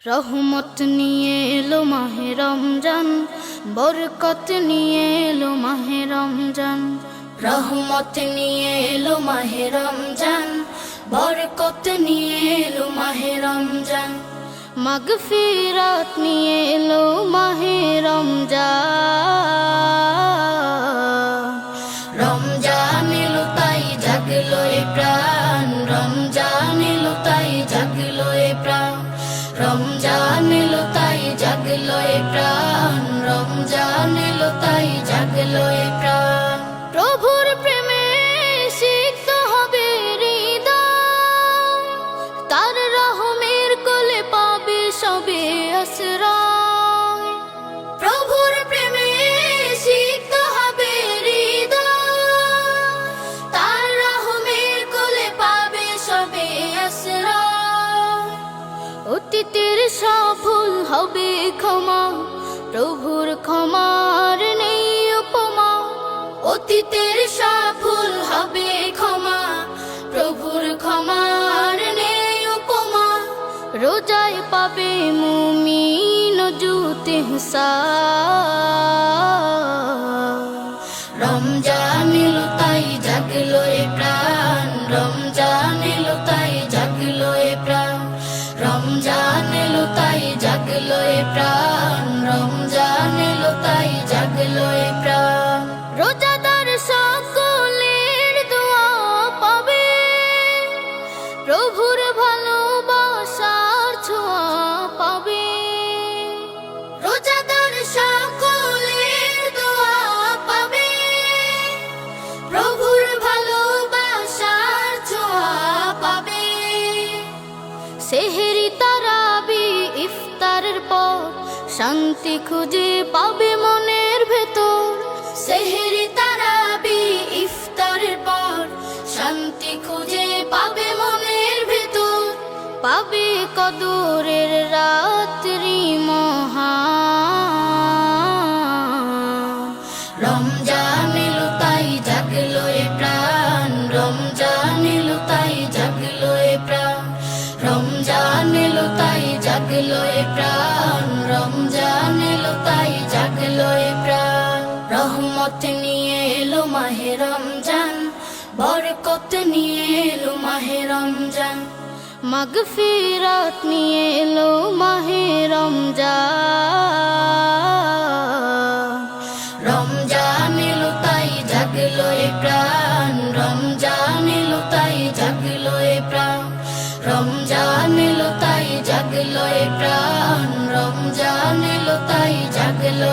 রহমত নিয়ে এলো মাহে রমজান, বরকত নিয়ে এলো মাহে রমজান। রহমত নিয়ে এলো মাহে রমজান, বরকত নিয়ে এলো মাহে রমজান। মাগফিরাত নিয়ে এলো মাহে রমজান। রমজান এলো তাই জাগলো এ প্রাণ, রমজান এলো তাই জাগলো এ প্রাণ। রমজান এলো তাই জাগলো এ প্রাণ, রমজান এলো তাই জাগলো এ প্রাণ। প্রভুর প্রেমে সিক্ত হবে হৃদয়, তার রহমের কোলে পাবে সবে আশ্রয়। প্রভুর প্রেমে সিক্ত হবে হৃদয়, তার রহমের কোলে পাবে সবে আশ্রয়। অতীতের সব ভুল হবে ক্ষমা, প্রভুর ক্ষমার নেই উপমা। অতীতের সব ভুল হবে ক্ষমা, প্রভুর ক্ষমার নেই উপমা। রোজায় পাবে মুমিন জুত ইহসান। রমজান এলো তাই জাগলো এ প্রাণ, রমজান এলো তাই জাগলো এ প্রাণ। রমজান এলো তাই জাগলো এ প্রাণ, রমজান এলো তাই জাগলো এ প্রাণ। রোজাদার সকলের দোয়া পাবে, প্রভুর ভালোবাসার ছোঁয়া পাবে। রোজাদার সকলের দোয়া পাবে, প্রভুর ভালোবাসার ছোঁয়া পাবে। সেহেরি তারাবি ইফতারের পর শান্তি খুঁজে পাবে মনের ভেতর। সেহেরি তারাবি ইফতারের পর শান্তি খুঁজে পাবে মনের ভেতর। পাবে কদরের রাত্রি মহান। রমজান এলো তাই জাগলো এ প্রাণ, রমজান এলো তাই জাগলো এ প্রাণ। রমজান এলো তাই জাগলো এ প্রাণ, রমজান এলো তাই জাগলো এ প্রাণ। রহমত নিয়ে এলো মাহে রমজান, বরকত নিয়ে এলো মাহে রমজান। মাগফিরাত নিয়ে এলো মাহে রমজান। রমজান এলো তাই জাগলো এ প্রাণ, রমজান এলো তাই জাগলো এ প্রাণ। রমজান এলো তাই জাগলো এ প্রাণ, রমজান এলো তাই জাগলো